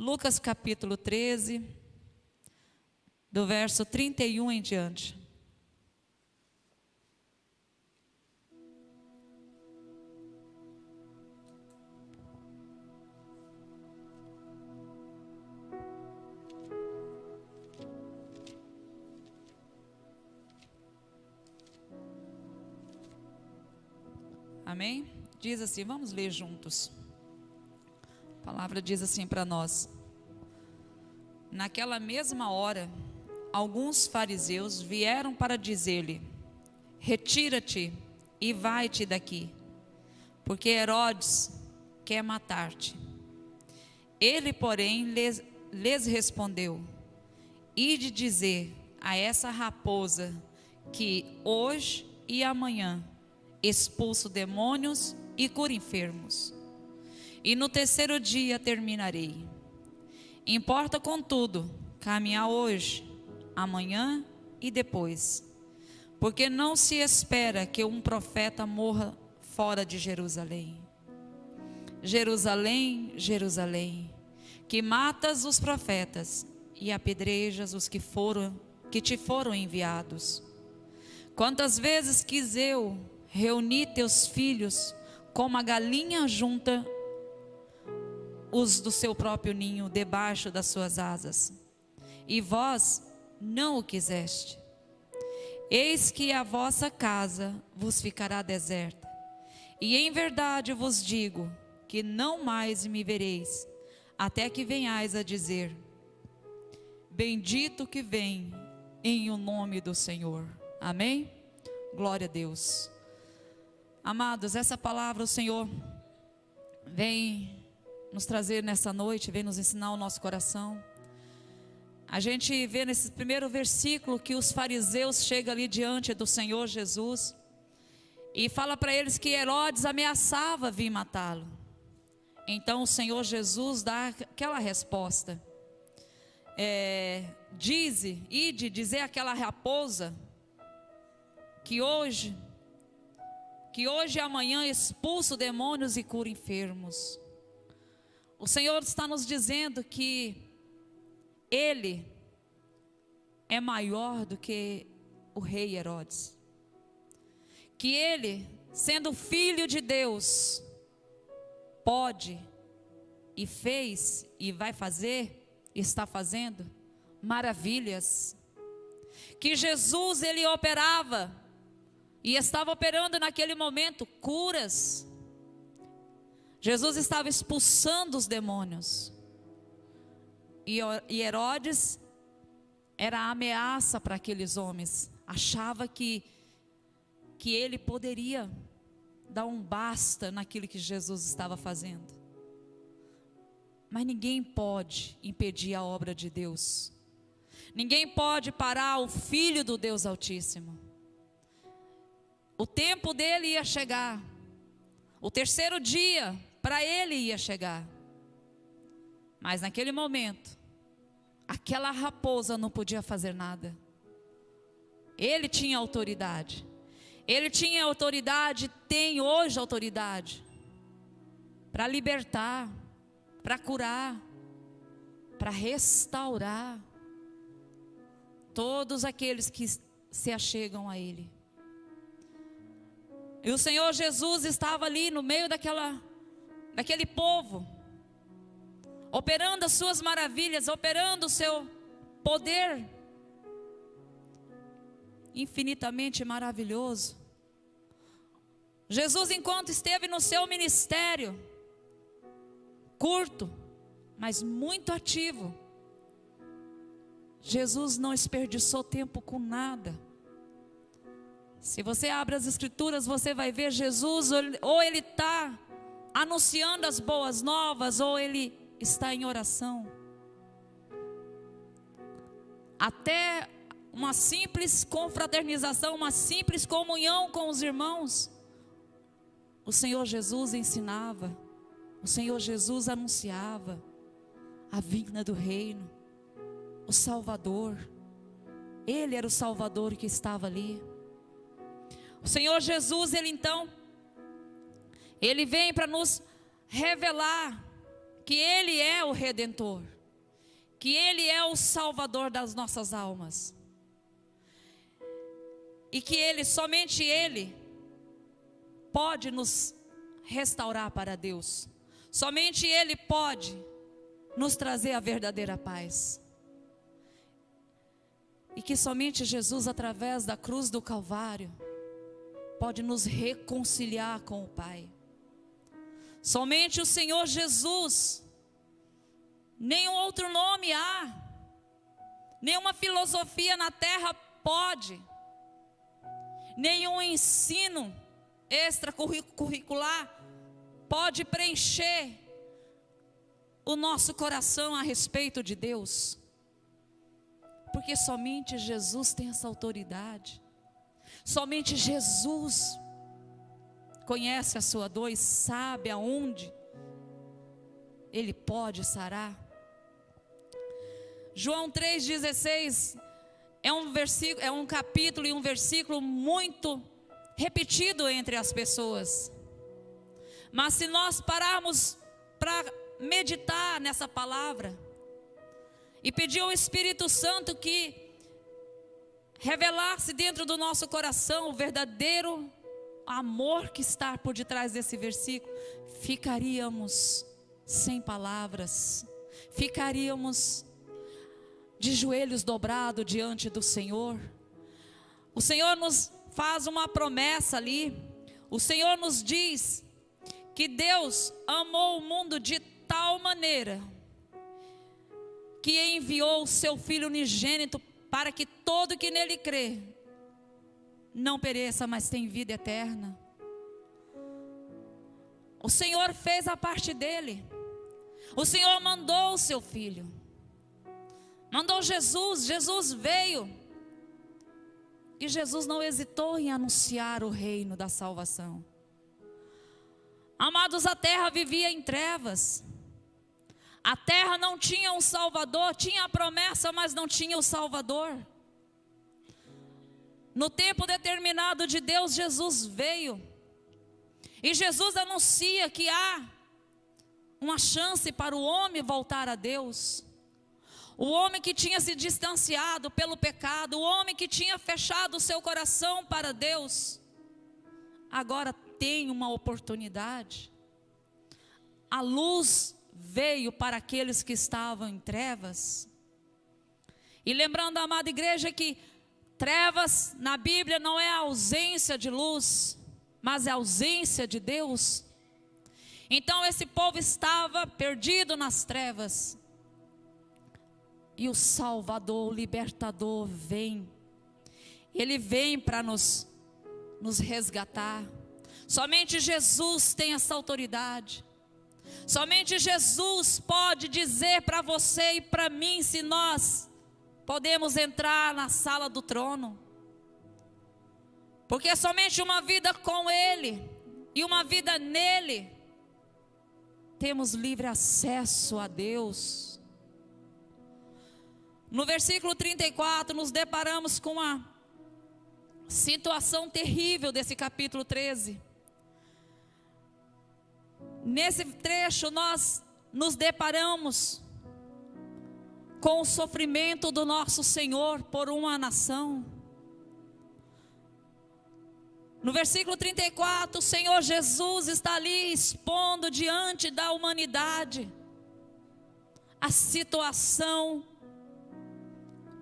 Lucas capítulo 13, do verso 31 em diante. Amém? Diz assim, vamos ler juntos. A palavra diz assim para nós: naquela mesma hora, alguns fariseus vieram para dizer-lhe: retira-te e vai-te daqui, porque Herodes quer matar-te. Ele, porém, lhes respondeu: ide dizer a essa raposa que hoje e amanhã expulso demônios e curo enfermos, e no terceiro dia terminarei. Importa, contudo, caminhar hoje, amanhã e depois, porque não se espera que um profeta morra fora de Jerusalém. Jerusalém, Jerusalém, que matas os profetas e apedrejas os que te foram enviados. Quantas vezes quis eu reunir teus filhos, como a galinha junta os do seu próprio ninho debaixo das suas asas, e vós não o quiseste. Eis que a vossa casa vos ficará deserta, e em verdade vos digo que não mais me vereis, até que venhais a dizer: bendito que vem em o nome do Senhor. Amém? Glória a Deus. Amados, essa palavra o Senhor vem nos trazer nessa noite, vem nos ensinar o nosso coração. A gente vê nesse primeiro versículo que os fariseus chegam ali diante do Senhor Jesus e fala para eles que Herodes ameaçava vir matá-lo. Então o Senhor Jesus dá aquela resposta: ide dizer àquela raposa que hoje e amanhã expulso demônios e cura enfermos. O Senhor está nos dizendo que Ele é maior do que o rei Herodes, que Ele, sendo filho de Deus, pode e fez e vai fazer, está fazendo maravilhas, que Jesus Ele operava e estava operando naquele momento curas. Jesus estava expulsando os demônios, e Herodes era a ameaça para aqueles homens. Achava que ele poderia dar um basta naquilo que Jesus estava fazendo. Mas ninguém pode impedir a obra de Deus. Ninguém pode parar o Filho do Deus Altíssimo. O tempo dele ia chegar. O terceiro dia para ele ia chegar. Mas naquele momento, aquela raposa não podia fazer nada. Ele tinha autoridade. Ele tinha autoridade, tem hoje autoridade para libertar, para curar, para restaurar todos aqueles que se achegam a Ele. E o Senhor Jesus estava ali no meio daquele povo, operando as suas maravilhas, operando o seu poder infinitamente maravilhoso. Jesus, enquanto esteve no seu ministério, curto, mas muito ativo, Jesus não desperdiçou tempo com nada. Se você abre as escrituras, você vai ver Jesus, ou ele está anunciando as boas novas, ou ele está em oração. Até uma simples confraternização, uma simples comunhão com os irmãos, o Senhor Jesus ensinava, o Senhor Jesus anunciava a vinda do reino, o Salvador. Ele era o Salvador que estava ali. O Senhor Jesus, Ele vem para nos revelar que Ele é o Redentor, que Ele é o Salvador das nossas almas, e que Ele, somente Ele, pode nos restaurar para Deus. Somente Ele pode nos trazer a verdadeira paz. E que somente Jesus, através da cruz do Calvário, pode nos reconciliar com o Pai. Somente o Senhor Jesus, nenhum outro nome há, nenhuma filosofia na terra pode, nenhum ensino extracurricular pode preencher o nosso coração a respeito de Deus, porque somente Jesus tem essa autoridade. Somente Jesus conhece a sua dor e sabe aonde Ele pode sarar. João 3,16 é um capítulo e um versículo muito repetido entre as pessoas. Mas se nós pararmos para meditar nessa palavra e pedir ao Espírito Santo que revelasse dentro do nosso coração o verdadeiro amor que está por detrás desse versículo, ficaríamos sem palavras, ficaríamos de joelhos dobrados diante do Senhor. O Senhor nos faz uma promessa ali. O Senhor nos diz que Deus amou o mundo de tal maneira que enviou o seu Filho unigênito para que todo que nele crê não pereça, mas tenha vida eterna. O Senhor fez a parte dele. O Senhor mandou o seu Filho, mandou Jesus. Jesus veio e Jesus não hesitou em anunciar o reino da salvação. Amados, a terra vivia em trevas. A terra não tinha um Salvador, tinha a promessa, mas não tinha o Salvador. No tempo determinado de Deus, Jesus veio. E Jesus anuncia que há uma chance para o homem voltar a Deus. O homem que tinha se distanciado pelo pecado, o homem que tinha fechado o seu coração para Deus, agora tem uma oportunidade. A luz veio para aqueles que estavam em trevas. E lembrando, amada igreja, que trevas na Bíblia não é a ausência de luz, mas é a ausência de Deus. Então esse povo estava perdido nas trevas. E o Salvador, o Libertador vem. Ele vem para nos resgatar. Somente Jesus tem essa autoridade. Somente Jesus pode dizer para você e para mim se nós podemos entrar na sala do trono. Porque somente uma vida com Ele e uma vida nele temos livre acesso a Deus. No versículo 34 nos deparamos com a situação terrível desse capítulo 13. Nesse trecho nós nos deparamos com o sofrimento do nosso Senhor por uma nação. No versículo 34, o Senhor Jesus está ali expondo diante da humanidade a situação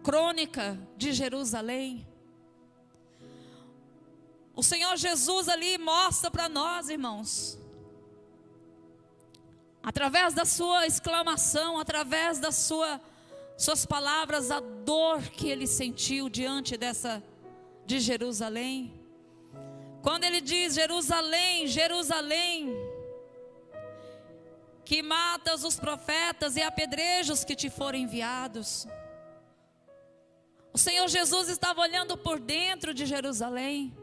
crônica de Jerusalém. O Senhor Jesus ali mostra para nós, irmãos, através da sua exclamação, através das suas palavras, a dor que ele sentiu diante de Jerusalém. Quando ele diz: Jerusalém, Jerusalém, que matas os profetas e apedrejas os que te foram enviados. O Senhor Jesus estava olhando por dentro de Jerusalém.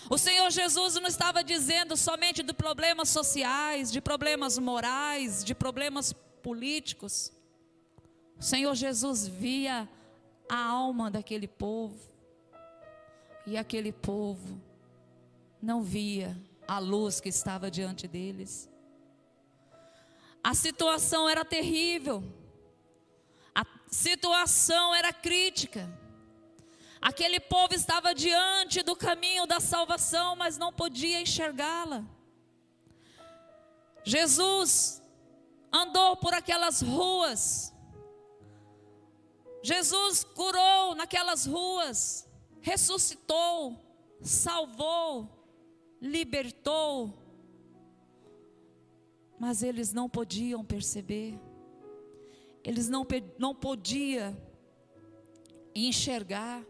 O Senhor Jesus não estava dizendo somente de problemas sociais, de problemas morais, de problemas políticos. O Senhor Jesus via a alma daquele povo. E aquele povo não via a luz que estava diante deles. A situação era terrível. A situação era crítica. Aquele povo estava diante do caminho da salvação, mas não podia enxergá-la. Jesus andou por aquelas ruas. Jesus curou naquelas ruas, ressuscitou, salvou, libertou. Mas eles não podiam perceber. Eles não podiam enxergar.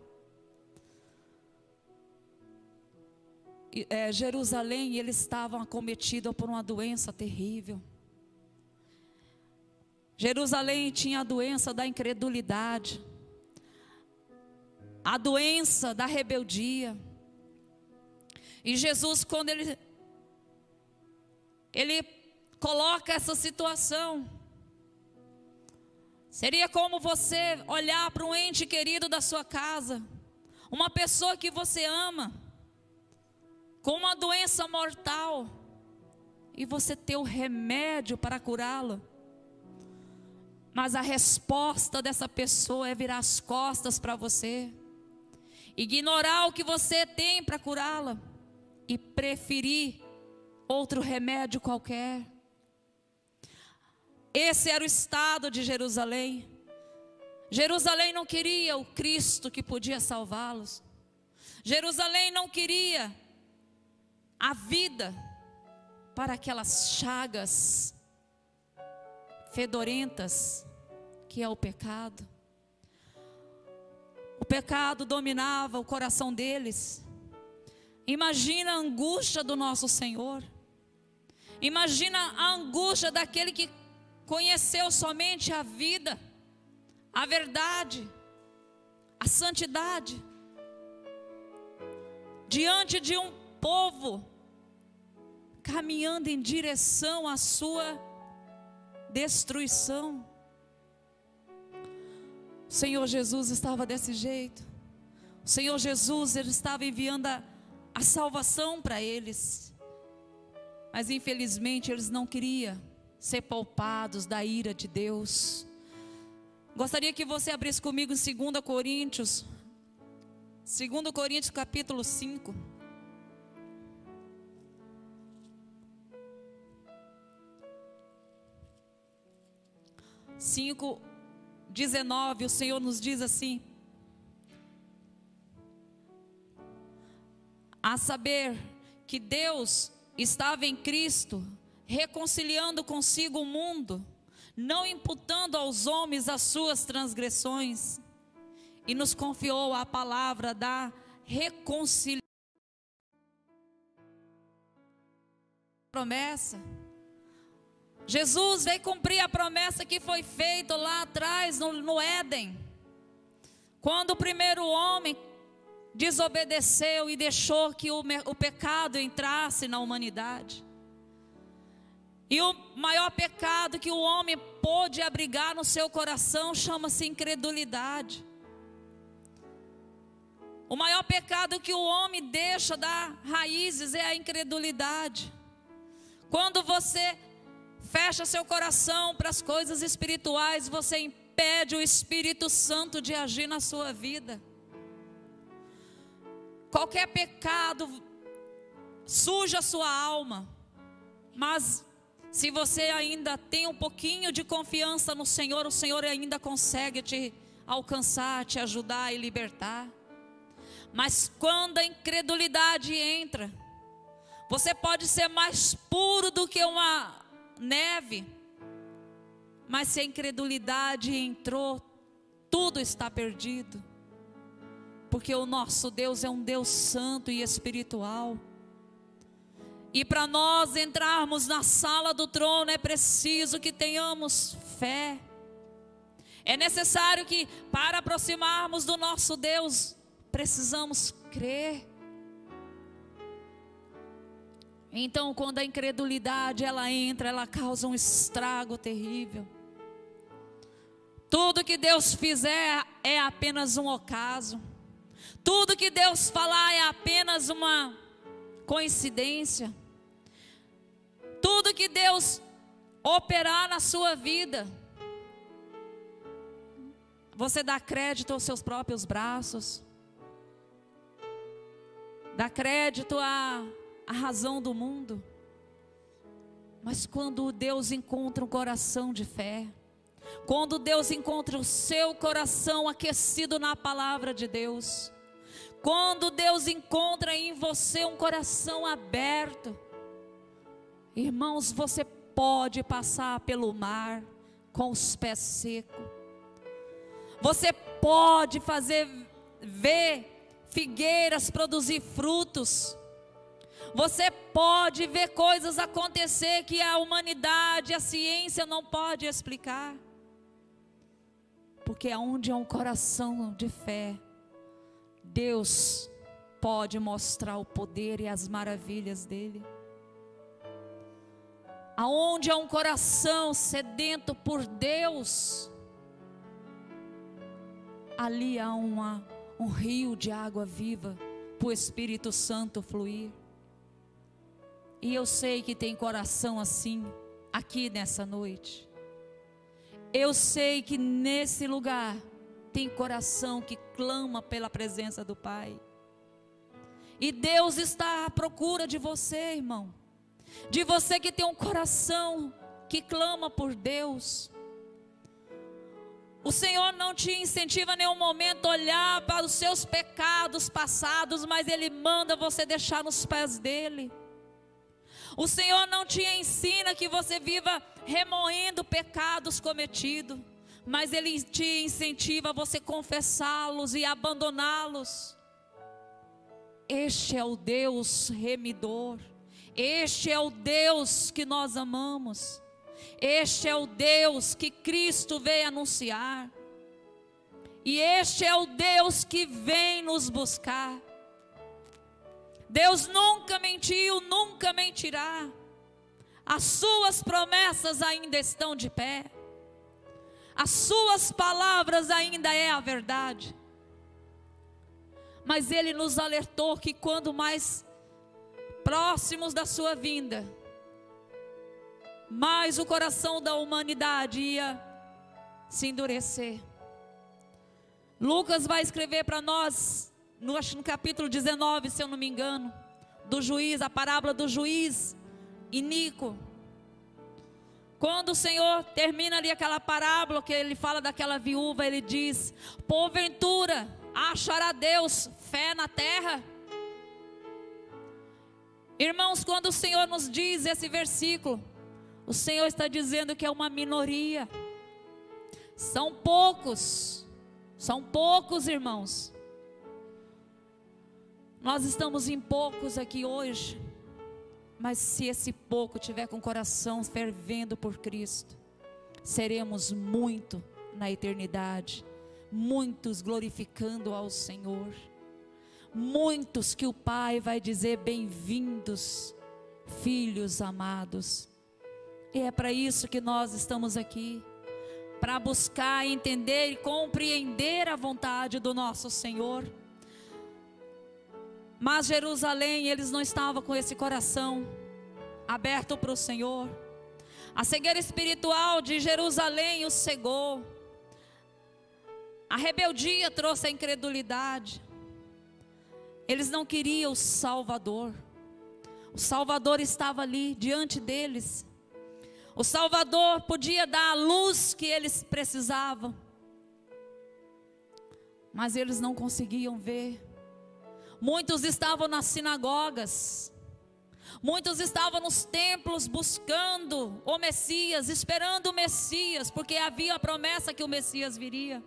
Jerusalém, eles estavam acometidos por uma doença terrível. Jerusalém tinha a doença da incredulidade, a doença da rebeldia. E Jesus, quando ele coloca essa situação, seria como você olhar para um ente querido da sua casa, uma pessoa que você ama, com uma doença mortal, e você ter o remédio para curá-lo. Mas a resposta dessa pessoa é virar as costas para você, ignorar o que você tem para curá-la e preferir outro remédio qualquer. Esse era o estado de Jerusalém. Jerusalém não queria o Cristo que podia salvá-los. Jerusalém não queria a vida para aquelas chagas fedorentas que é o pecado. O pecado dominava o coração deles. Imagina a angústia do nosso Senhor. Imagina a angústia daquele que conheceu somente a vida, a verdade, a santidade, diante de um povo caminhando em direção à sua destruição. O Senhor Jesus estava desse jeito. O Senhor Jesus, ele estava enviando a salvação para eles, mas infelizmente eles não queriam ser poupados da ira de Deus. Gostaria que você abrisse comigo em 2 Coríntios capítulo 5. 5:19, o Senhor nos diz assim: a saber que Deus estava em Cristo, reconciliando consigo o mundo, não imputando aos homens as suas transgressões, e nos confiou a palavra da reconciliação. Promessa. Jesus veio cumprir a promessa que foi feita lá atrás no Éden, quando o primeiro homem desobedeceu e deixou que o pecado entrasse na humanidade. E o maior pecado que o homem pôde abrigar no seu coração chama-se incredulidade. O maior pecado que o homem deixa dar raízes é a incredulidade. Quando você fecha seu coração para as coisas espirituais, você impede o Espírito Santo de agir na sua vida. Qualquer pecado suja a sua alma, mas se você ainda tem um pouquinho de confiança no Senhor, o Senhor ainda consegue te alcançar, te ajudar e libertar. Mas quando a incredulidade entra, você pode ser mais puro do que uma neve, mas se a incredulidade entrou, tudo está perdido. Porque o nosso Deus é um Deus santo e espiritual. E para nós entrarmos na sala do trono é preciso que tenhamos fé. É necessário que, para aproximarmos do nosso Deus, precisamos crer. Então, quando a incredulidade ela entra, ela causa um estrago terrível. Tudo que Deus fizer é apenas um ocaso. Tudo que Deus falar é apenas uma coincidência. Tudo que Deus operar na sua vida. Você dá crédito aos seus próprios braços, dá crédito à razão do mundo. Mas quando Deus encontra um coração de fé, quando Deus encontra o seu coração aquecido na palavra de Deus, quando Deus encontra em você um coração aberto, irmãos, você pode passar pelo mar com os pés secos. Você pode ver figueiras produzir frutos. Você pode ver coisas acontecer que a humanidade, a ciência não pode explicar. Porque aonde há um coração de fé, Deus pode mostrar o poder e as maravilhas dele. Aonde há um coração sedento por Deus, ali há um rio de água viva para o Espírito Santo fluir. E eu sei que tem coração assim aqui nessa noite. Eu sei que nesse lugar tem coração que clama pela presença do Pai. E Deus está à procura de você, irmão. De você que tem um coração que clama por Deus. O Senhor não te incentiva em nenhum momento a olhar para os seus pecados passados, mas Ele manda você deixar nos pés dEle. O Senhor não te ensina que você viva remoendo pecados cometidos, mas Ele te incentiva a você confessá-los e abandoná-los. Este é o Deus remidor. Este é o Deus que nós amamos. Este é o Deus que Cristo veio anunciar. E este é o Deus que vem nos buscar. Deus nunca mentiu, nunca mentirá. As suas promessas ainda estão de pé. As suas palavras ainda é a verdade. Mas Ele nos alertou que quando mais próximos da sua vinda, mais o coração da humanidade ia se endurecer. Lucas vai escrever para nós, no capítulo 19, se eu não me engano, do juiz, a parábola do juiz iníquo. Quando o Senhor termina ali aquela parábola, que ele fala daquela viúva, ele diz: porventura achará Deus fé na terra? Irmãos, quando o Senhor nos diz esse versículo, o Senhor está dizendo que é uma minoria. São poucos, irmãos. Nós estamos em poucos aqui hoje, mas se esse pouco tiver com o coração fervendo por Cristo, seremos muito na eternidade, muitos glorificando ao Senhor, muitos que o Pai vai dizer: bem-vindos, filhos amados. E é para isso que nós estamos aqui, para buscar, entender e compreender a vontade do nosso Senhor. Mas Jerusalém, eles não estavam com esse coração aberto para o Senhor. A cegueira espiritual de Jerusalém os cegou. A rebeldia trouxe a incredulidade. Eles não queriam o Salvador. O Salvador estava ali diante deles. O Salvador podia dar a luz que eles precisavam, mas eles não conseguiam ver. Muitos estavam nas sinagogas, muitos estavam nos templos buscando o Messias, esperando o Messias, porque havia a promessa que o Messias viria.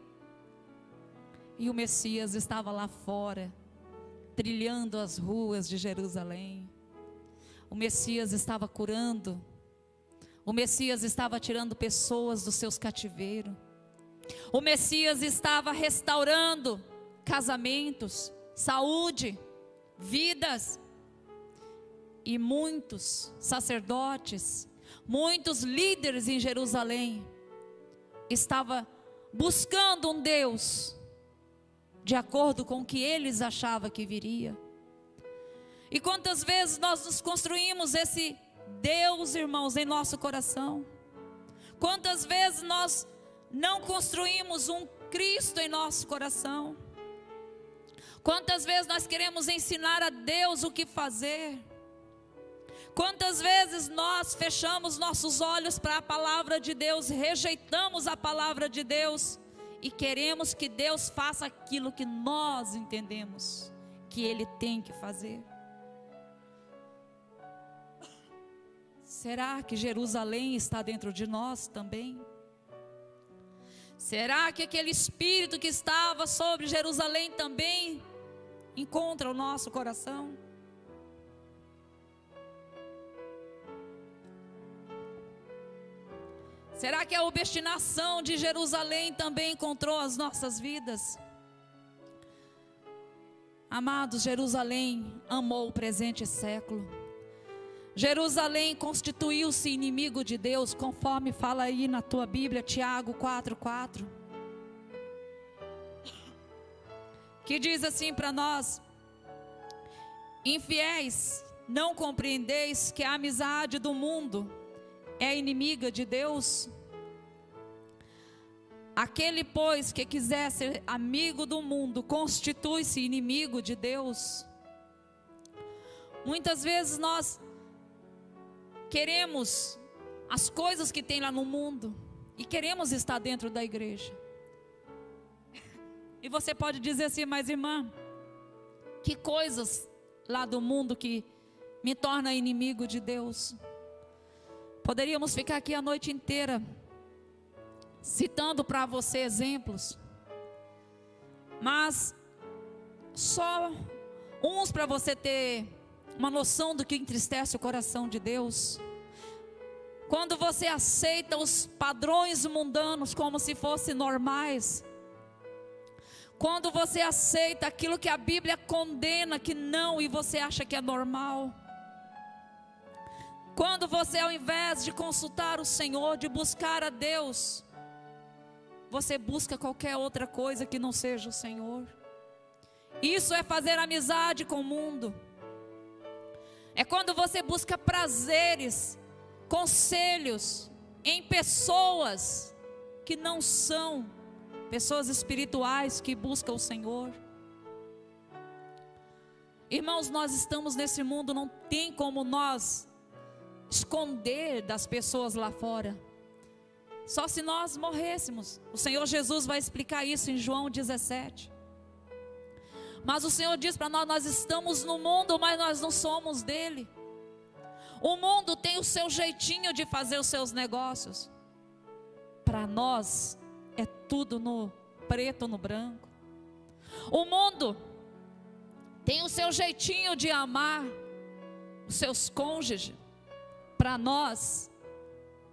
E o Messias estava lá fora, trilhando as ruas de Jerusalém. O Messias estava curando. O Messias estava tirando pessoas dos seus cativeiros. O Messias estava restaurando casamentos, saúde, vidas. E muitos sacerdotes, muitos líderes em Jerusalém estavam buscando um Deus de acordo com o que eles achavam que viria. E quantas vezes nós nos construímos esse Deus, irmãos, em nosso coração, Quantas vezes nós não construímos um Cristo em nosso coração? Quantas vezes nós queremos ensinar a Deus o que fazer? Quantas vezes nós fechamos nossos olhos para a palavra de Deus, rejeitamos a palavra de Deus e queremos que Deus faça aquilo que nós entendemos que Ele tem que fazer? Será que Jerusalém está dentro de nós também? Será que aquele Espírito que estava sobre Jerusalém também encontra o nosso coração? Será que a obstinação de Jerusalém também encontrou as nossas vidas? Amados, Jerusalém amou o presente século. Jerusalém constituiu-se inimigo de Deus, conforme fala aí na tua Bíblia, Tiago 4:4. Que diz assim para nós: infiéis, não compreendeis que a amizade do mundo é inimiga de Deus? Aquele, pois, que quiser ser amigo do mundo, constitui-se inimigo de Deus. Muitas vezes nós queremos as coisas que tem lá no mundo e queremos estar dentro da igreja. E você pode dizer assim: mas irmã, que coisas lá do mundo que me torna inimigo de Deus? Poderíamos ficar aqui a noite inteira citando para você exemplos, mas só uns para você ter uma noção do que entristece o coração de Deus. Quando você aceita os padrões mundanos como se fossem normais, quando você aceita aquilo que a Bíblia condena que não e você acha que é normal, quando você, ao invés de consultar o Senhor, de buscar a Deus, você busca qualquer outra coisa que não seja o Senhor. Isso é fazer amizade com o mundo. É quando você busca prazeres, conselhos em pessoas que não são pessoas espirituais que buscam o Senhor. Irmãos, nós estamos nesse mundo, não tem como nós esconder das pessoas lá fora. Só se nós morrêssemos. O Senhor Jesus vai explicar isso em João 17. Mas o Senhor diz para nós: nós estamos no mundo, mas nós não somos dele. O mundo tem o seu jeitinho de fazer os seus negócios. Para nós é tudo no preto, no branco. O mundo tem o seu jeitinho de amar os seus cônjuges. Para nós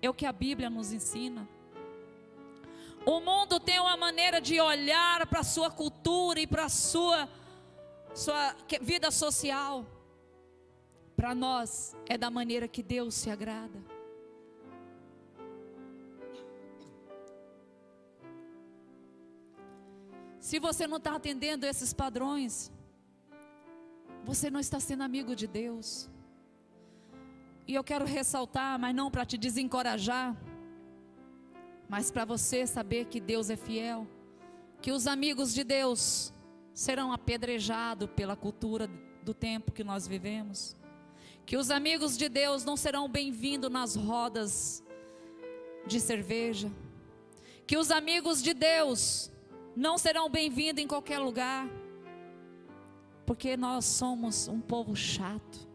é o que a Bíblia nos ensina. O mundo tem uma maneira de olhar para a sua cultura e para a sua vida social. Para nós é da maneira que Deus se agrada. Se você não está atendendo esses padrões, você não está sendo amigo de Deus. E eu quero ressaltar, mas não para te desencorajar, mas para você saber que Deus é fiel, que os amigos de Deus serão apedrejados pela cultura do tempo que nós vivemos, que os amigos de Deus não serão bem-vindos nas rodas de cerveja, que os amigos de Deus não serão bem-vindos em qualquer lugar, porque nós somos um povo chato,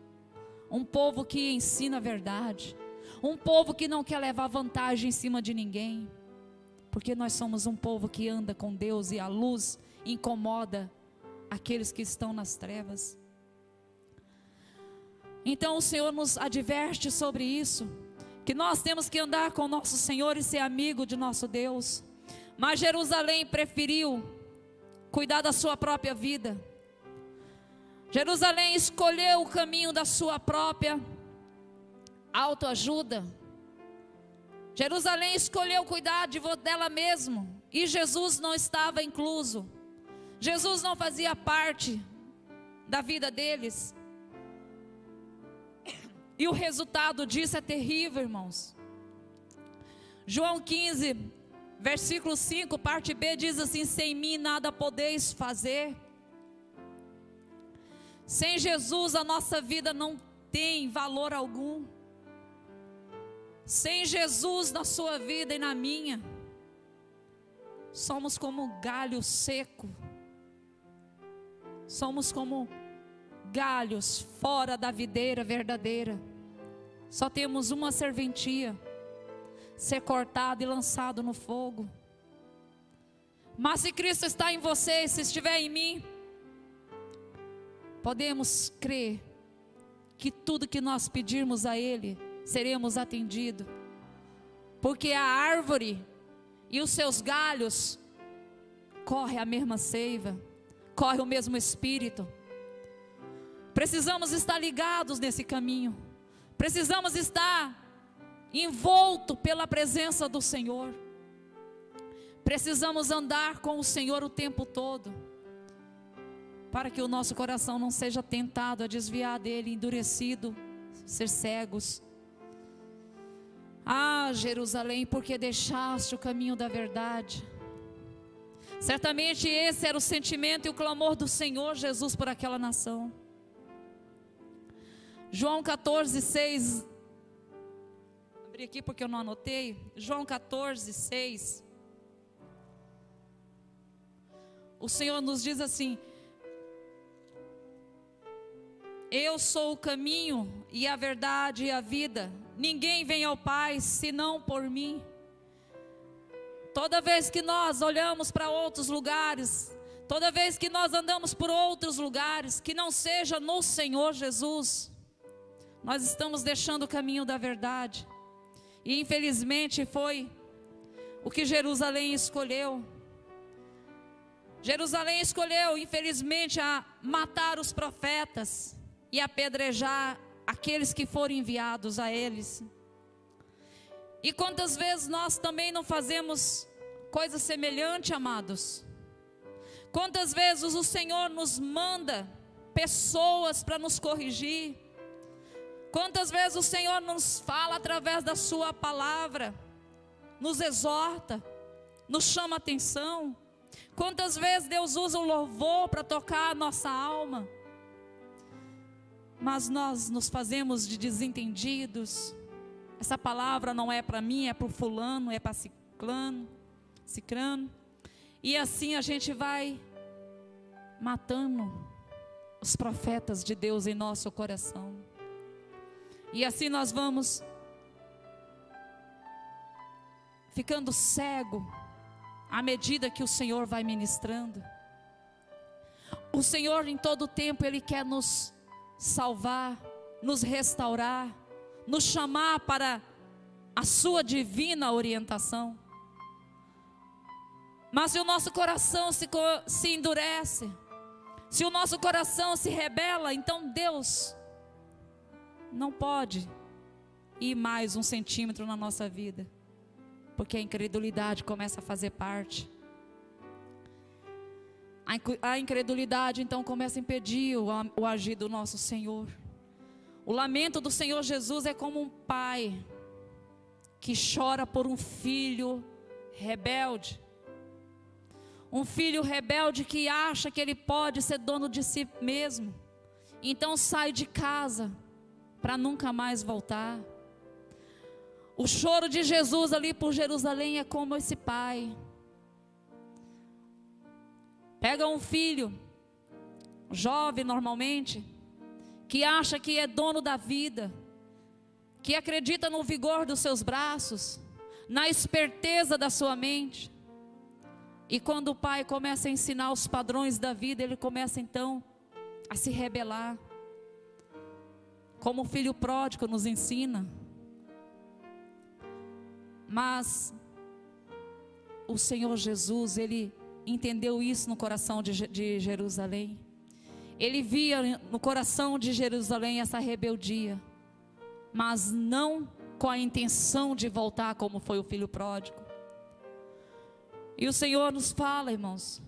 um povo que ensina a verdade, um povo que não quer levar vantagem em cima de ninguém, porque nós somos um povo que anda com Deus e a luz incomoda aqueles que estão nas trevas. Então o Senhor nos adverte sobre isso, que nós temos que andar com o nosso Senhor e ser amigo de nosso Deus. Mas Jerusalém preferiu cuidar da sua própria vida. Jerusalém escolheu o caminho da sua própria autoajuda. Jerusalém escolheu cuidar dela mesma, e Jesus não estava incluso. Jesus não fazia parte da vida deles. E o resultado disso é terrível, irmãos. João 15, versículo 5, parte B, diz assim: sem mim nada podeis fazer. Sem Jesus a nossa vida não tem valor algum. Sem Jesus na sua vida e na minha, somos como galho seco. Somos como galhos fora da videira verdadeira. Só temos uma serventia: ser cortado e lançado no fogo. Mas se Cristo está em você, se estiver em mim, podemos crer que tudo que nós pedirmos a Ele, seremos atendidos. Porque a árvore e os seus galhos corre a mesma seiva, corre o mesmo Espírito. Precisamos estar ligados nesse caminho. Precisamos estar envolto pela presença do Senhor. Precisamos andar com o Senhor o tempo todo, para que o nosso coração não seja tentado a desviar dele, endurecido, ser cegos. Ah, Jerusalém, porque deixaste o caminho da verdade? Certamente esse era o sentimento e o clamor do Senhor Jesus por aquela nação. João 14, 6. Abri aqui porque eu não anotei. João 14, 6. O Senhor nos diz assim: eu sou o caminho e a verdade e a vida. Ninguém vem ao Pai senão por mim. Toda vez que nós olhamos para outros lugares, toda vez que nós andamos por outros lugares, que não seja no Senhor Jesus, nós estamos deixando o caminho da verdade. E infelizmente foi o que Jerusalém escolheu. Jerusalém escolheu, infelizmente, a matar os profetas e apedrejar aqueles que foram enviados a eles. E quantas vezes nós também não fazemos coisa semelhante, amados? Quantas vezes o Senhor nos manda pessoas para nos corrigir? Quantas vezes o Senhor nos fala através da sua palavra, nos exorta, nos chama atenção? Quantas vezes Deus usa o louvor para tocar a nossa alma? Mas nós nos fazemos de desentendidos. Essa palavra não é para mim, é para o fulano, é para cicrano. E assim a gente vai matando os profetas de Deus em nosso coração. E assim nós vamos ficando cego à medida que o Senhor vai ministrando. O Senhor em todo tempo Ele quer nos salvar, nos restaurar, nos chamar para a sua divina orientação. Mas se o nosso coração se endurece, se o nosso coração se rebela, então Deus não pode ir mais 1 centímetro na nossa vida, porque a incredulidade começa a fazer parte. A incredulidade então começa a impedir o agir do nosso Senhor. O lamento do Senhor Jesus é como um pai que chora por um filho rebelde. Um filho rebelde que acha que ele pode ser dono de si mesmo, então sai de casa para nunca mais voltar. O choro de Jesus ali por Jerusalém é como esse pai. Pega um filho, jovem normalmente, que acha que é dono da vida, que acredita no vigor dos seus braços, na esperteza da sua mente. E quando o pai começa a ensinar os padrões da vida, ele começa então a se rebelar. Como o filho pródigo nos ensina. Mas o Senhor Jesus, Ele entendeu isso no coração de Jerusalém. Ele via no coração de Jerusalém essa rebeldia, mas não com a intenção de voltar como foi o filho pródigo. E o Senhor nos fala, irmãos,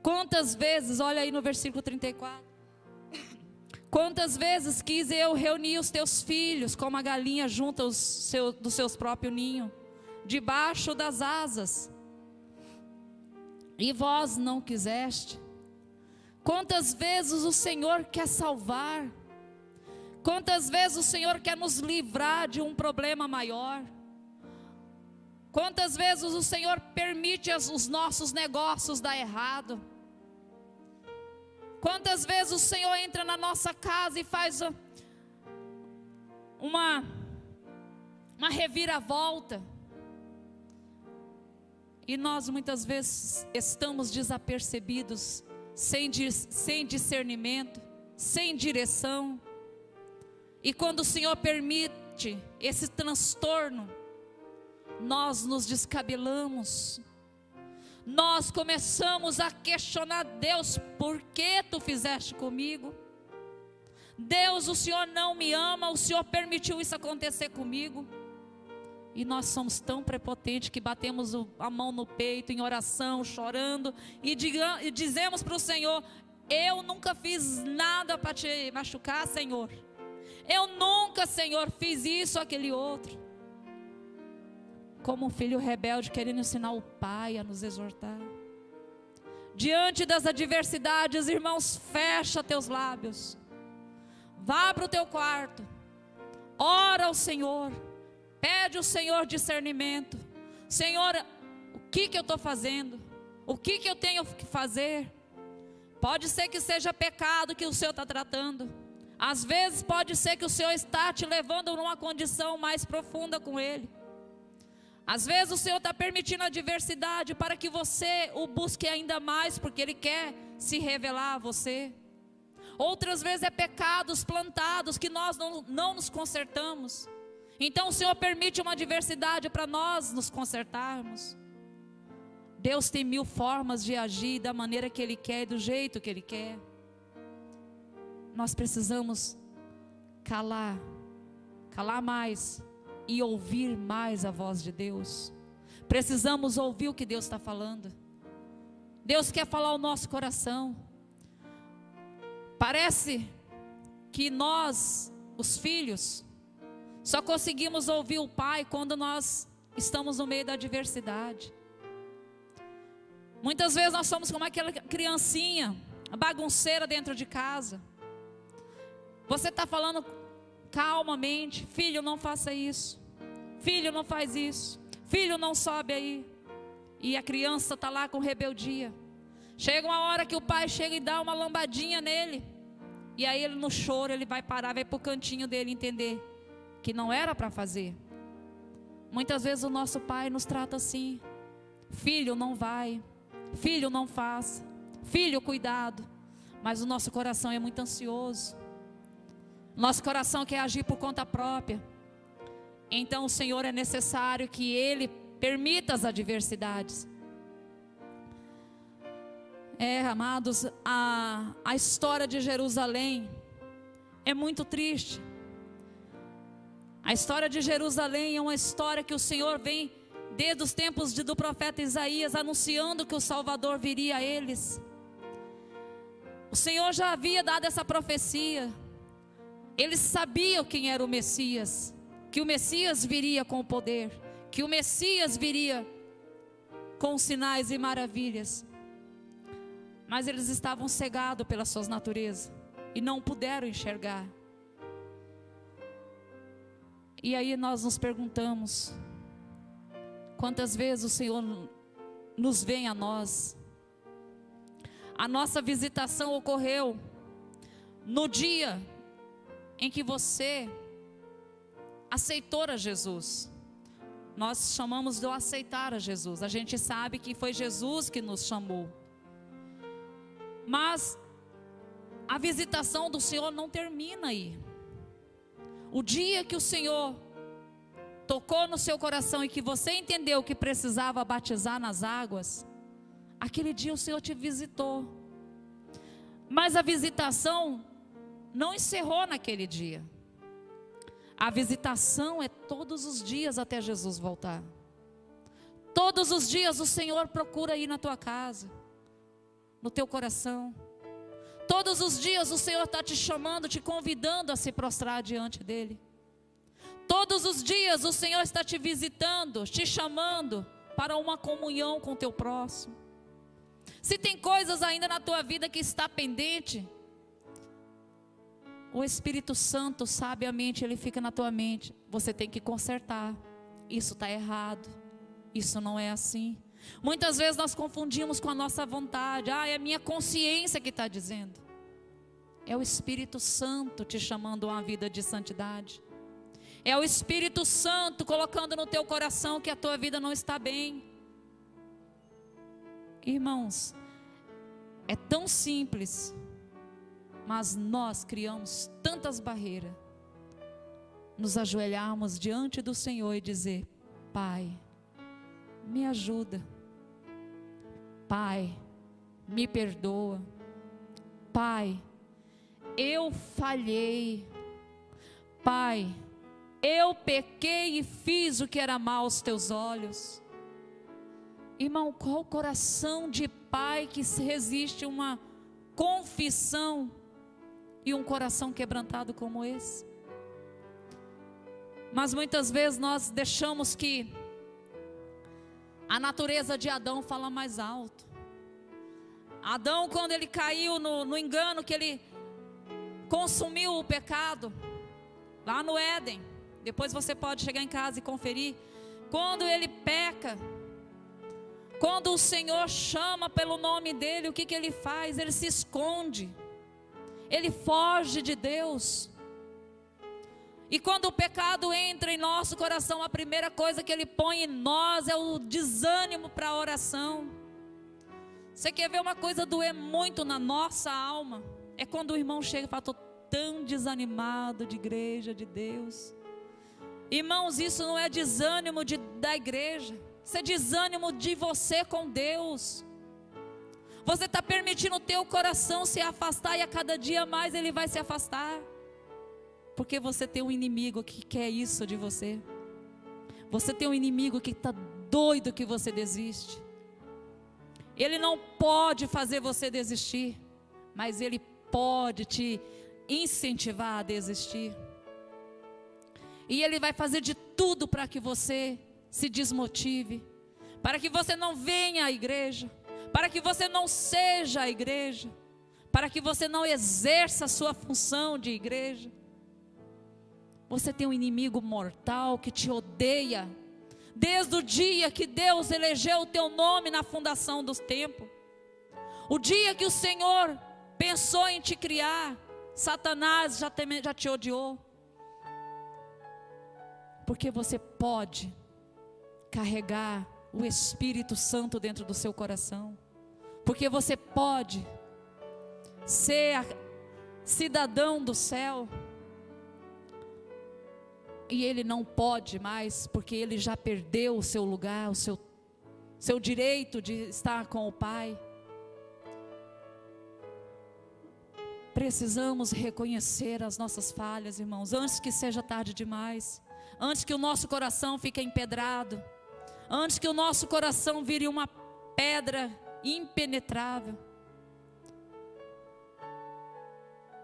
quantas vezes, olha aí no versículo 34, quantas vezes quis eu reunir os teus filhos, como a galinha junta dos seus próprios ninhos, debaixo das asas, e vós não quiseste. Quantas vezes o Senhor quer salvar, quantas vezes o Senhor quer nos livrar de um problema maior, quantas vezes o Senhor permite os nossos negócios dar errado, quantas vezes o Senhor entra na nossa casa e faz uma reviravolta, e nós muitas vezes estamos desapercebidos, sem discernimento, sem direção. E quando o Senhor permite esse transtorno, nós nos descabelamos, nós começamos a questionar: Deus, por que tu fizeste comigo? Deus, o Senhor não me ama, o Senhor permitiu isso acontecer comigo. E nós somos tão prepotentes que batemos a mão no peito em oração, chorando, e dizemos para o Senhor: eu nunca fiz nada para te machucar, Senhor. Eu nunca, Senhor, fiz isso ou aquele outro. Como um filho rebelde querendo ensinar o pai a nos exortar. Diante das adversidades, irmãos, fecha teus lábios. Vá para o teu quarto. Ora ao Senhor. Pede ao Senhor discernimento. Senhor, o que eu estou fazendo? O que eu tenho que fazer? Pode ser que seja pecado que o Senhor está tratando. Às vezes pode ser que o Senhor está te levando numa condição mais profunda com Ele. Às vezes o Senhor está permitindo a adversidade para que você o busque ainda mais, porque Ele quer se revelar a você. Outras vezes é pecados plantados que nós não nos consertamos. Então o Senhor permite uma adversidade para nós nos consertarmos. Deus tem 1000 formas de agir da maneira que Ele quer e do jeito que Ele quer. Nós precisamos calar mais e ouvir mais a voz de Deus. Precisamos ouvir o que Deus está falando. Deus quer falar ao nosso coração. Parece que nós, os filhos, só conseguimos ouvir o Pai quando nós estamos no meio da adversidade. Muitas vezes nós somos como aquela criancinha, a bagunceira dentro de casa. Você está falando calmamente: filho, não faça isso. Filho, não faz isso. Filho, não sobe aí. E a criança está lá com rebeldia. Chega uma hora que o pai chega e dá uma lambadinha nele. E aí ele, no choro, ele vai parar, vai para o cantinho dele entender que não era para fazer. Muitas vezes o nosso pai nos trata assim: filho, não vai. Filho, não faça. Filho, cuidado. Mas o nosso coração é muito ansioso. Nosso coração quer agir por conta própria. Então o Senhor é necessário que Ele permita as adversidades. Amados, a história de Jerusalém é muito triste. A história de Jerusalém é uma história que o Senhor vem desde os tempos do profeta Isaías, anunciando que o Salvador viria a eles. O Senhor já havia dado essa profecia. Eles sabiam quem era o Messias, que o Messias viria com poder, que o Messias viria com sinais e maravilhas. Mas eles estavam cegados pelas suas naturezas e não puderam enxergar. E aí nós nos perguntamos: quantas vezes o Senhor nos vem a nós? A nossa visitação ocorreu no dia em que você aceitou a Jesus. Nós chamamos de aceitar a Jesus. A gente sabe que foi Jesus que nos chamou. Mas a visitação do Senhor não termina aí. O dia que o Senhor tocou no seu coração e que você entendeu que precisava batizar nas águas, aquele dia o Senhor te visitou. Mas a visitação não encerrou naquele dia. A visitação é todos os dias até Jesus voltar. Todos os dias o Senhor procura ir na tua casa, no teu coração. Todos os dias o Senhor está te chamando, te convidando a se prostrar diante dEle. Todos os dias o Senhor está te visitando, te chamando para uma comunhão com o teu próximo. Se tem coisas ainda na tua vida que está pendente, o Espírito Santo, sabiamente, ele fica na tua mente. Você tem que consertar. Isso está errado. Isso não é assim. Muitas vezes nós confundimos com a nossa vontade. É a minha consciência que está dizendo. É o Espírito Santo te chamando a uma vida de santidade. É o Espírito Santo colocando no teu coração que a tua vida não está bem. Irmãos, é tão simples, mas nós criamos tantas barreiras. Nos ajoelharmos diante do Senhor e dizer: Pai, me ajuda. Pai, me perdoa. Pai, eu falhei. Pai, eu pequei e fiz o que era mal aos teus olhos. Irmão, qual coração de pai que resiste uma confissão e um coração quebrantado como esse? Mas muitas vezes nós deixamos que a natureza de Adão fala mais alto. Adão, quando ele caiu no engano, que ele consumiu o pecado, lá no Éden, depois você pode chegar em casa e conferir, quando ele peca, quando o Senhor chama pelo nome dele, o que ele faz? Ele se esconde, ele foge de Deus. E quando o pecado entra em nosso coração, a primeira coisa que ele põe em nós é o desânimo para a oração. Você quer ver uma coisa doer muito na nossa alma? É quando o irmão chega e fala: estou tão desanimado de igreja, de Deus. Irmãos, isso não é desânimo da igreja, isso é desânimo de você com Deus. Você está permitindo o teu coração se afastar, e a cada dia mais ele vai se afastar. Porque você tem um inimigo que quer isso de você. Você tem um inimigo que está doido que você desiste. Ele não pode fazer você desistir, mas ele pode te incentivar a desistir. E ele vai fazer de tudo para que você se desmotive, para que você não venha à igreja, para que você não seja a igreja, para que você não exerça a sua função de igreja. Você tem um inimigo mortal que te odeia, desde o dia que Deus elegeu o teu nome na fundação dos tempos. O dia que o Senhor pensou em te criar, Satanás já te odiou. Porque você pode carregar o Espírito Santo dentro do seu coração. Porque você pode ser cidadão do céu. E ele não pode mais, porque ele já perdeu o seu lugar, o seu direito de estar com o Pai. Precisamos reconhecer as nossas falhas, irmãos, antes que seja tarde demais, antes que o nosso coração fique empedrado, antes que o nosso coração vire uma pedra impenetrável.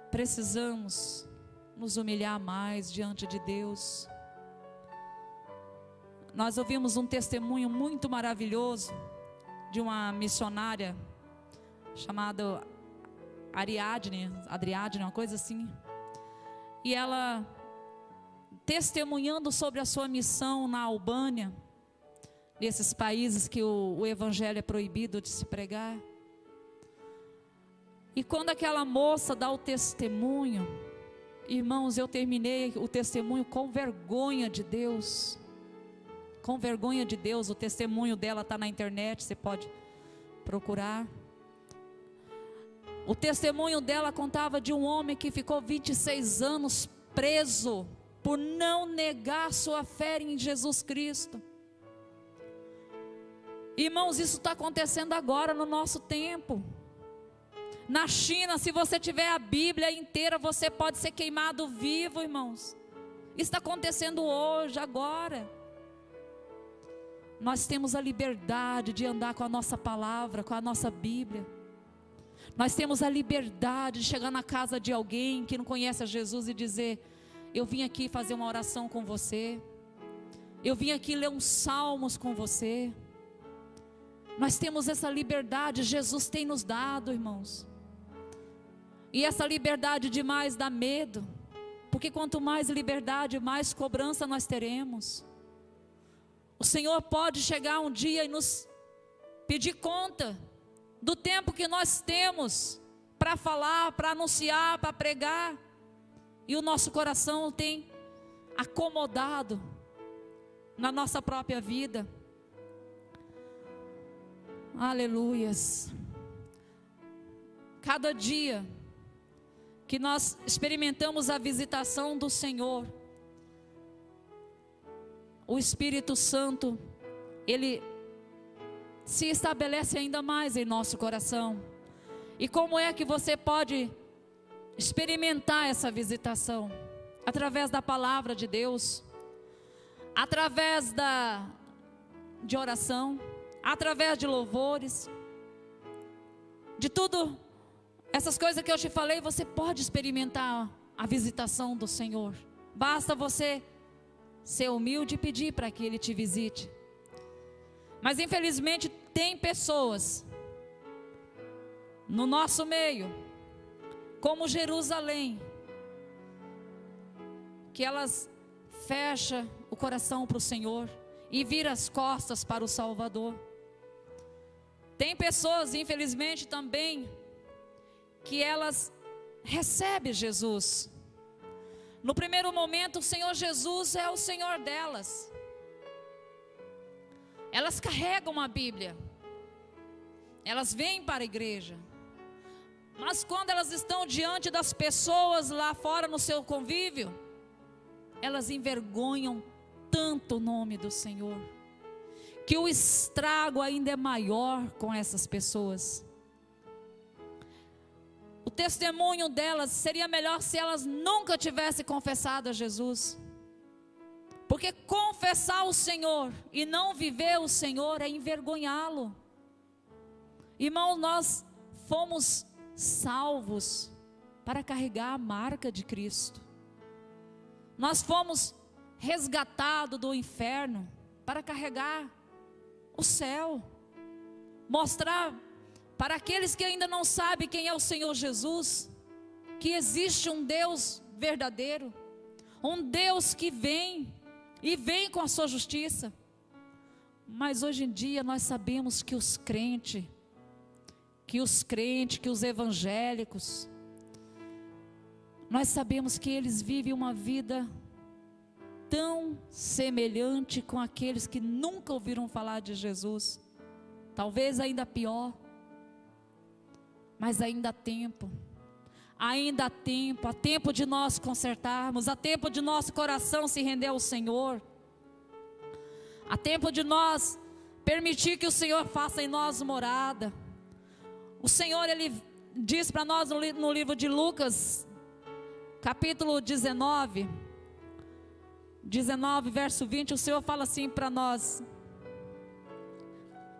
Precisamos nos humilhar mais diante de Deus. Nós ouvimos um testemunho muito maravilhoso de uma missionária chamada Ariadne, uma coisa assim. E ela testemunhando sobre a sua missão na Albânia, nesses países que o evangelho é proibido de se pregar. E quando aquela moça dá o testemunho, irmãos, eu terminei o testemunho com vergonha de Deus. Com vergonha de Deus. O testemunho dela está na internet, você pode procurar. O testemunho dela contava de um homem que ficou 26 anos preso por não negar sua fé em Jesus Cristo. Irmãos, isso está acontecendo agora no nosso tempo. Na China, se você tiver a Bíblia inteira, você pode ser queimado vivo, irmãos. Isso está acontecendo hoje, agora. Nós temos a liberdade de andar com a nossa palavra, com a nossa Bíblia. Nós temos a liberdade de chegar na casa de alguém que não conhece a Jesus e dizer: eu vim aqui fazer uma oração com você. Eu vim aqui ler uns salmos com você. Nós temos essa liberdade, Jesus tem nos dado, irmãos. E essa liberdade demais dá medo, porque quanto mais liberdade, mais cobrança nós teremos. O Senhor pode chegar um dia e nos pedir conta do tempo que nós temos para falar, para anunciar, para pregar, e o nosso coração tem acomodado na nossa própria vida. Aleluias. Cada dia que nós experimentamos a visitação do Senhor, o Espírito Santo, Ele se estabelece ainda mais em nosso coração. E como é que você pode experimentar essa visitação? Através da palavra de Deus, através de oração, através de louvores, de tudo, essas coisas que eu te falei, você pode experimentar a visitação do Senhor. Basta você ser humilde e pedir para que Ele te visite. Mas infelizmente tem pessoas no nosso meio, como Jerusalém, que elas fecham o coração para o Senhor e viram as costas para o Salvador. Tem pessoas, infelizmente também, que elas recebem Jesus. No primeiro momento, o Senhor Jesus é o Senhor delas. Elas carregam a Bíblia, elas vêm para a igreja, mas quando elas estão diante das pessoas lá fora no seu convívio, elas envergonham tanto o nome do Senhor, que o estrago ainda é maior com essas pessoas. O testemunho delas seria melhor se elas nunca tivessem confessado a Jesus. Porque confessar o Senhor e não viver o Senhor é envergonhá-lo. Irmão, nós fomos salvos para carregar a marca de Cristo. Nós fomos resgatados do inferno para carregar o céu. Mostrar para aqueles que ainda não sabem quem é o Senhor Jesus, que existe um Deus verdadeiro, um Deus que vem e vem com a sua justiça. Mas hoje em dia nós sabemos que os crentes, que os evangélicos, nós sabemos que eles vivem uma vida tão semelhante com aqueles que nunca ouviram falar de Jesus, talvez ainda pior. Mas ainda há tempo, há tempo de nós consertarmos, há tempo de nosso coração se render ao Senhor, há tempo de nós permitir que o Senhor faça em nós morada. O Senhor, Ele diz para nós no livro de Lucas, capítulo 19, verso 20, o Senhor fala assim para nós,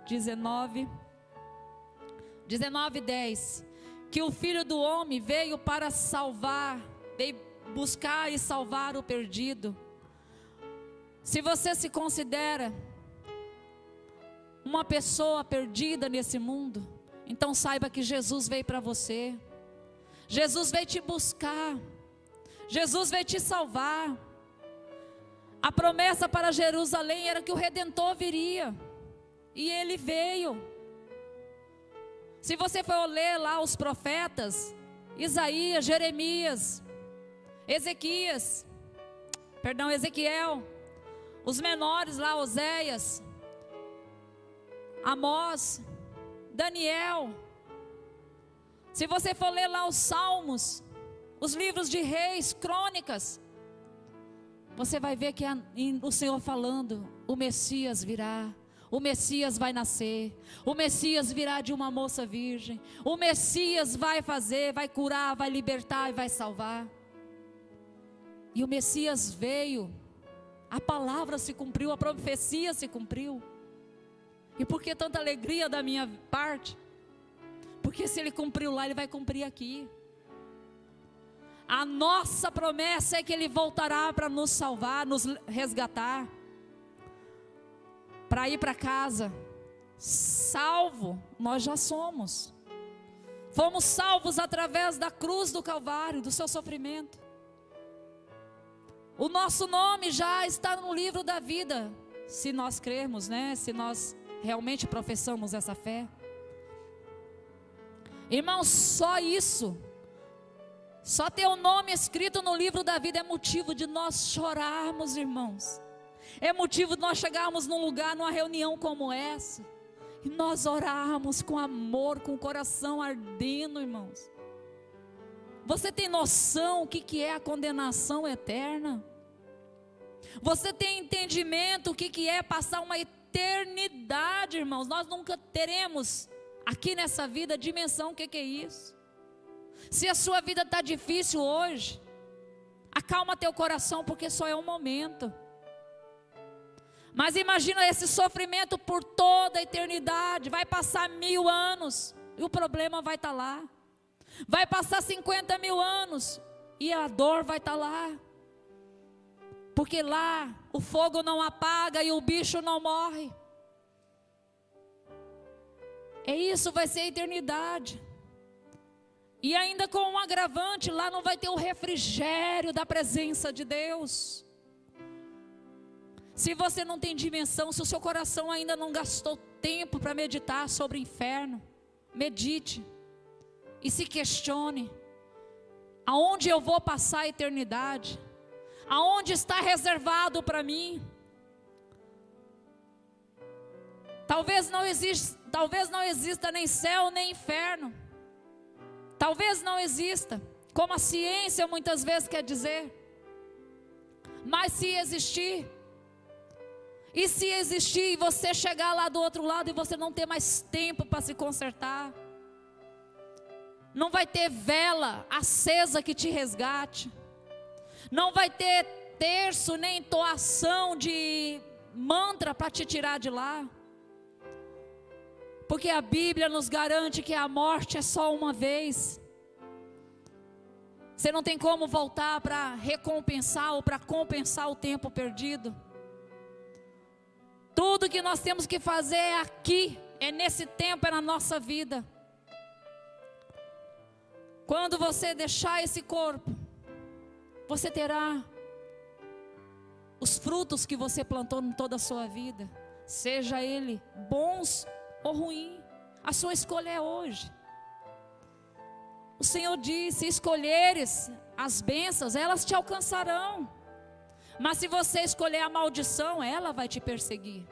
19:10, que o Filho do Homem veio para salvar, veio buscar e salvar o perdido. Se você se considera uma pessoa perdida nesse mundo, então saiba que Jesus veio para você. Jesus veio te buscar, Jesus veio te salvar. A promessa para Jerusalém era que o Redentor viria, e Ele veio. Se você for ler lá os profetas, Isaías, Jeremias, Ezequiel, os menores lá, Oséias, Amós, Daniel. Se você for ler lá os Salmos, os livros de Reis, Crônicas, você vai ver que o Senhor falando, o Messias virá. O Messias vai nascer, o Messias virá de uma moça virgem, o Messias vai fazer, vai curar, vai libertar e vai salvar. E o Messias veio, a palavra se cumpriu, a profecia se cumpriu. E por que tanta alegria da minha parte? Porque se Ele cumpriu lá, Ele vai cumprir aqui. A nossa promessa é que Ele voltará para nos salvar, nos resgatar, para ir para casa. Salvo, nós já somos. Fomos salvos através da cruz do Calvário, do seu sofrimento. O nosso nome já está no livro da vida, se nós crermos, né? Se nós realmente professamos essa fé. Irmãos, só isso, só ter o nome escrito no livro da vida é motivo de nós chorarmos, irmãos. É motivo de nós chegarmos num lugar, numa reunião como essa, e nós orarmos com amor, com o coração ardendo, irmãos. Você tem noção o que é a condenação eterna? Você tem entendimento o que é passar uma eternidade, irmãos? Nós nunca teremos aqui nessa vida a dimensão o que é isso. Se a sua vida está difícil hoje, acalma teu coração, porque só é um momento. Mas imagina esse sofrimento por toda a eternidade. Vai passar 1000 anos e o problema vai estar lá. Vai passar 50 mil anos e a dor vai estar lá. Porque lá o fogo não apaga e o bicho não morre. É isso, vai ser a eternidade. E ainda com um agravante, lá não vai ter o refrigério da presença de Deus. Se você não tem dimensão, se o seu coração ainda não gastou tempo para meditar sobre o inferno, medite e se questione: aonde eu vou passar a eternidade? Aonde está reservado para mim? Talvez não exista nem céu nem inferno. Talvez não exista, como a ciência muitas vezes quer dizer. Mas se existir, e se existir e você chegar lá do outro lado e você não ter mais tempo para se consertar, não vai ter vela acesa que te resgate, não vai ter terço nem entoação de mantra para te tirar de lá. Porque a Bíblia nos garante que a morte é só uma vez. Você não tem como voltar para recompensar ou para compensar o tempo perdido. Tudo que nós temos que fazer é aqui, é nesse tempo, é na nossa vida. Quando você deixar esse corpo, você terá os frutos que você plantou em toda a sua vida, seja ele bons ou ruim, a sua escolha é hoje. O Senhor disse: se escolheres as bênçãos, elas te alcançarão. Mas se você escolher a maldição, ela vai te perseguir.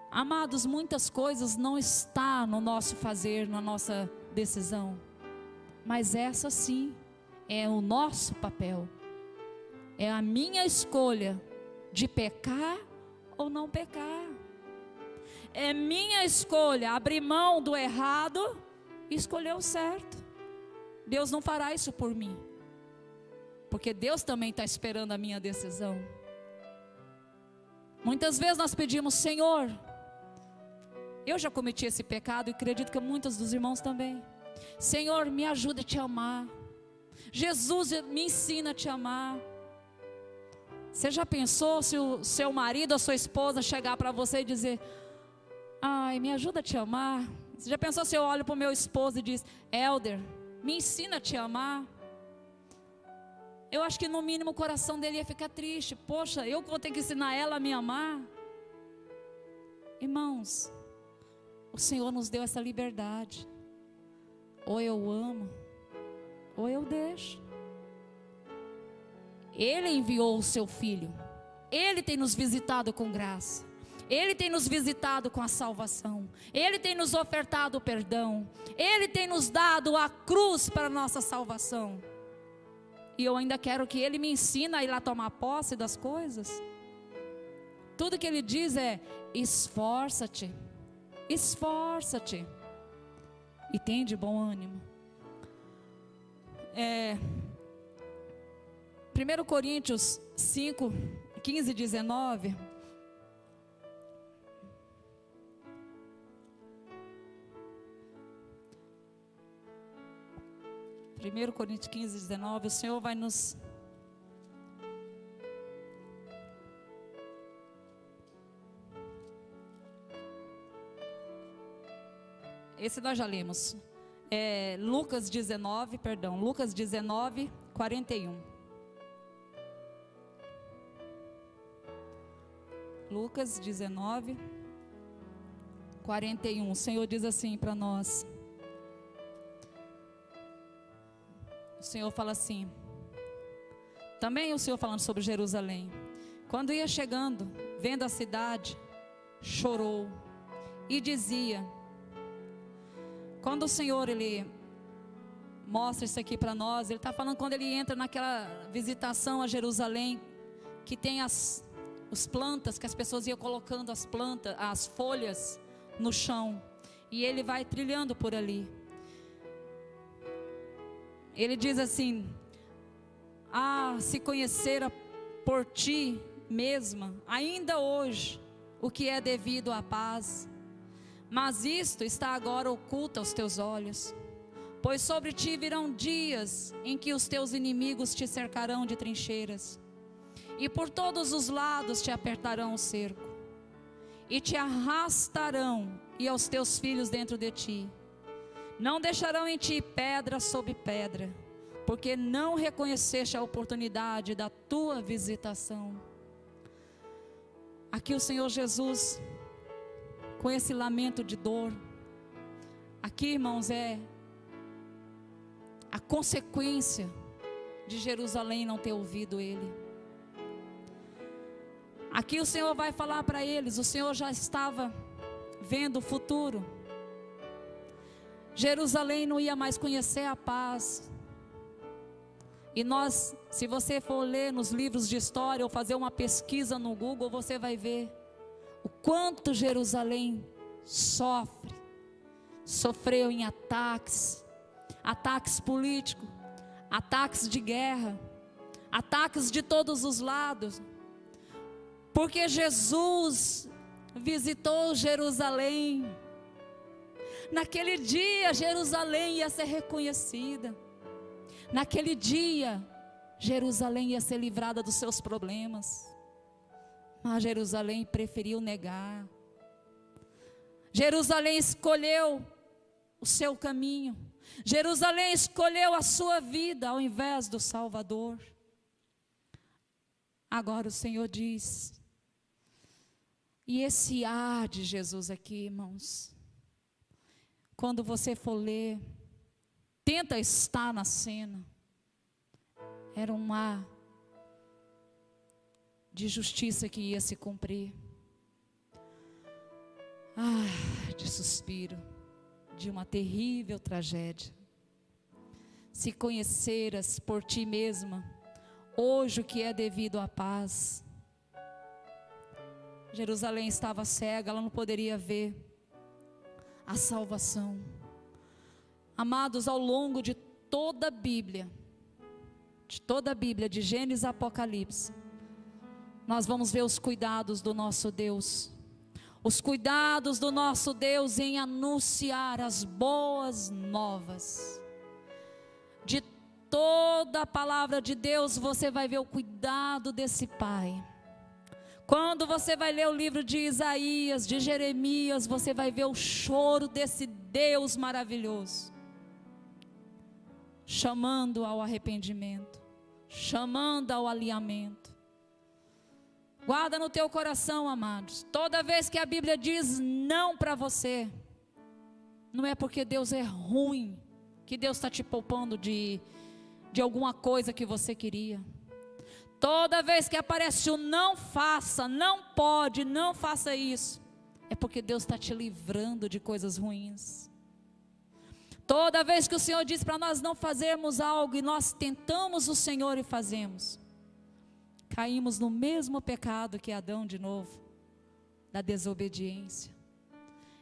Amados, muitas coisas não estão no nosso fazer, na nossa decisão. Mas essa sim, é o nosso papel. É a minha escolha de pecar ou não pecar. É minha escolha abrir mão do errado e escolher o certo. Deus não fará isso por mim, porque Deus também está esperando a minha decisão. Muitas vezes nós pedimos: Senhor, eu já cometi esse pecado e acredito que muitos dos irmãos também. Senhor, me ajuda a te amar. Jesus, me ensina a te amar. Você já pensou se o seu marido ou sua esposa chegar para você e dizer: ai, me ajuda a te amar? Você já pensou se eu olho para o meu esposo e diz: Elder, me ensina a te amar? Eu acho que no mínimo o coração dele ia ficar triste. Poxa, eu vou ter que ensinar ela a me amar? Irmãos, o Senhor nos deu essa liberdade. Ou eu amo, ou eu deixo. Ele enviou o seu Filho. Ele tem nos visitado com graça. Ele tem nos visitado com a salvação. Ele tem nos ofertado o perdão. Ele tem nos dado a cruz para a nossa salvação. E eu ainda quero que Ele me ensine a ir lá tomar posse das coisas. Tudo que Ele diz é: esforça-te, esforça-te, e tem de bom ânimo. 1 Coríntios 5, 15 e 19. 1 Coríntios 15, 19, o Senhor vai nos... Esse nós já lemos. Lucas 19, 41. Lucas 19, 41. O Senhor diz assim para nós. O Senhor fala assim. Também o Senhor falando sobre Jerusalém. Quando ia chegando, vendo a cidade, chorou e dizia... Quando o Senhor, Ele mostra isso aqui para nós, Ele está falando quando Ele entra naquela visitação a Jerusalém, que tem as plantas, que as pessoas iam colocando as plantas, as folhas no chão, e Ele vai trilhando por ali. Ele diz assim: se conhecera por ti mesma, ainda hoje, o que é devido à paz, mas isto está agora oculto aos teus olhos, pois sobre ti virão dias em que os teus inimigos te cercarão de trincheiras, e por todos os lados te apertarão o cerco, e te arrastarão, e aos teus filhos dentro de ti. Não deixarão em ti pedra sobre pedra, porque não reconheceste a oportunidade da tua visitação. Aqui o Senhor Jesus, com esse lamento de dor, aqui, irmãos, é a consequência de Jerusalém não ter ouvido Ele. Aqui o Senhor vai falar para eles, o Senhor já estava vendo o futuro. Jerusalém não ia mais conhecer a paz. E nós, se você for ler nos livros de história ou fazer uma pesquisa no Google, você vai ver o quanto Jerusalém sofreu em ataques políticos, ataques de guerra, ataques de todos os lados, porque Jesus visitou Jerusalém. Naquele dia Jerusalém ia ser reconhecida, naquele dia Jerusalém ia ser livrada dos seus problemas. Mas Jerusalém preferiu negar. Jerusalém escolheu o seu caminho. Jerusalém escolheu a sua vida ao invés do Salvador. Agora o Senhor diz, e esse de Jesus aqui, irmãos, quando você for ler, tenta estar na cena. Era um de justiça que ia se cumprir. De suspiro, de uma terrível tragédia. Se conheceras por ti mesma, hoje o que é devido à paz. Jerusalém estava cega, ela não poderia ver a salvação. Amados, ao longo de toda a Bíblia, de Gênesis a Apocalipse, nós vamos ver os cuidados do nosso Deus. Os cuidados do nosso Deus em anunciar as boas novas. De toda a palavra de Deus, você vai ver o cuidado desse Pai. Quando você vai ler o livro de Isaías, de Jeremias, você vai ver o choro desse Deus maravilhoso, chamando ao arrependimento, chamando ao alinhamento. Guarda no teu coração, amados, toda vez que a Bíblia diz não para você, não é porque Deus é ruim, que Deus está te poupando de alguma coisa que você queria. Toda vez que aparece o não faça, não pode, não faça isso, é porque Deus está te livrando de coisas ruins. Toda vez que o Senhor diz para nós não fazermos algo e nós tentamos o Senhor e fazemos, caímos no mesmo pecado que Adão de novo, da desobediência.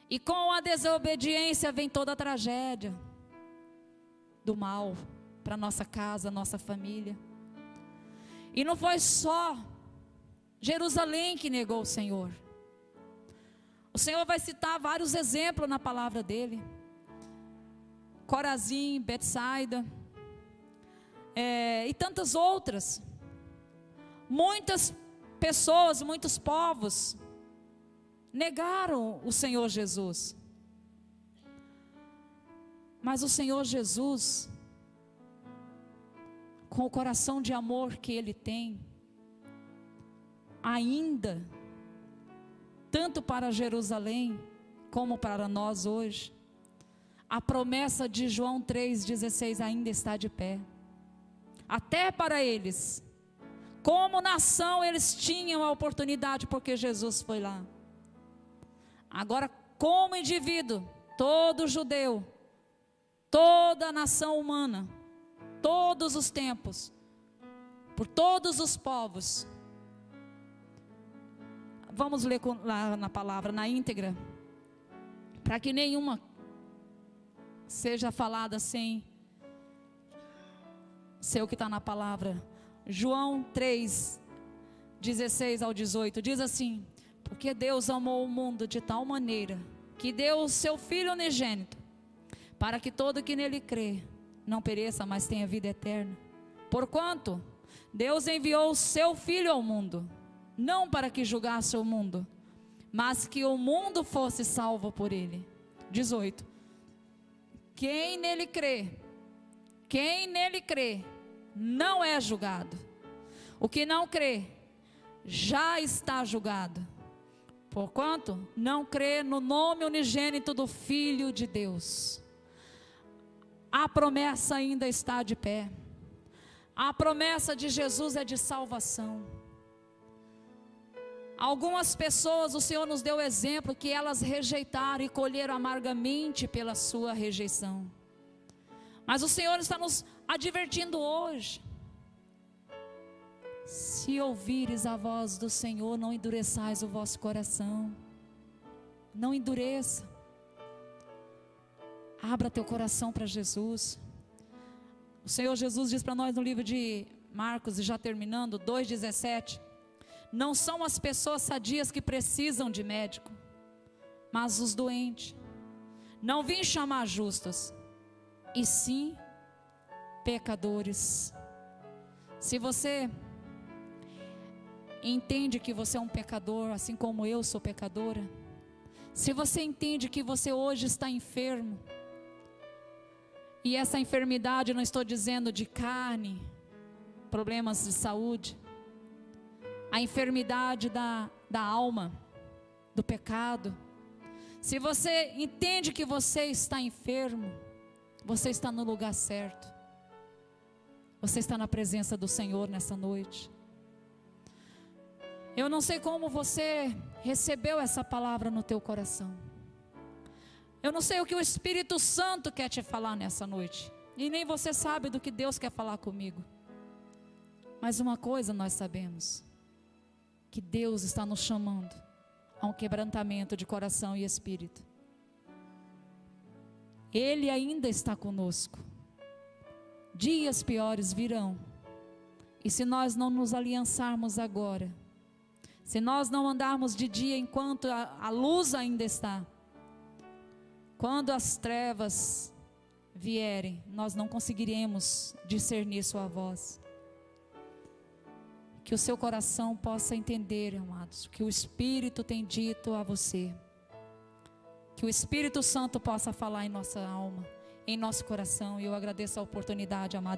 E com a desobediência vem toda a tragédia do mal para nossa casa, nossa família. E não foi só Jerusalém que negou o Senhor. O Senhor vai citar vários exemplos na palavra dele. Corazim, Betsaida, e tantas outras. Muitas pessoas, muitos povos negaram o Senhor Jesus. Mas o Senhor Jesus, com o coração de amor que Ele tem, ainda, tanto para Jerusalém, como para nós hoje, a promessa de João 3,16 ainda está de pé. Até para eles, como nação, eles tinham a oportunidade, porque Jesus foi lá. Agora, como indivíduo, todo judeu, toda a nação humana, todos os tempos, por todos os povos. Vamos ler lá na palavra, na íntegra, para que nenhuma seja falada sem ser o que está na palavra. João 3, 16 ao 18, diz assim: porque Deus amou o mundo de tal maneira, que deu o seu Filho unigênito, para que todo que nele crê, não pereça, mas tenha vida eterna. Porquanto Deus enviou o seu Filho ao mundo, não para que julgasse o mundo, mas que o mundo fosse salvo por ele. 18. Quem nele crê, não é julgado. O que não crê, já está julgado, porquanto não crê no nome unigênito do Filho de Deus. A promessa ainda está de pé. A promessa de Jesus é de salvação. Algumas pessoas, o Senhor nos deu exemplo que elas rejeitaram e colheram amargamente pela sua rejeição. Mas o Senhor está nos advertindo hoje: se ouvires a voz do Senhor, não endureçais o vosso coração. Não endureça. Abra teu coração para Jesus. O Senhor Jesus diz para nós no livro de Marcos, e já terminando, 2,17: não são as pessoas sadias que precisam de médico, mas os doentes. Não vim chamar justos, e sim pecadores. Se você entende que você é um pecador, assim como eu sou pecadora, se você entende que você hoje está enfermo, e essa enfermidade, não estou dizendo de carne, problemas de saúde, a enfermidade da alma, do pecado. Se você entende que você está enfermo, você está no lugar certo. Você está na presença do Senhor nessa noite. Eu não sei como você recebeu essa palavra no teu coração. Eu não sei o que o Espírito Santo quer te falar nessa noite. E nem você sabe do que Deus quer falar comigo. Mas uma coisa nós sabemos: que Deus está nos chamando a um quebrantamento de coração e espírito. Ele ainda está conosco. Dias piores virão. E se nós não nos aliançarmos agora, se nós não andarmos de dia enquanto a luz ainda está, quando as trevas vierem, nós não conseguiremos discernir sua voz. Que o seu coração possa entender, amados, que o Espírito tem dito a você. Que o Espírito Santo possa falar em nossa alma, em nosso coração. E eu agradeço a oportunidade, amado.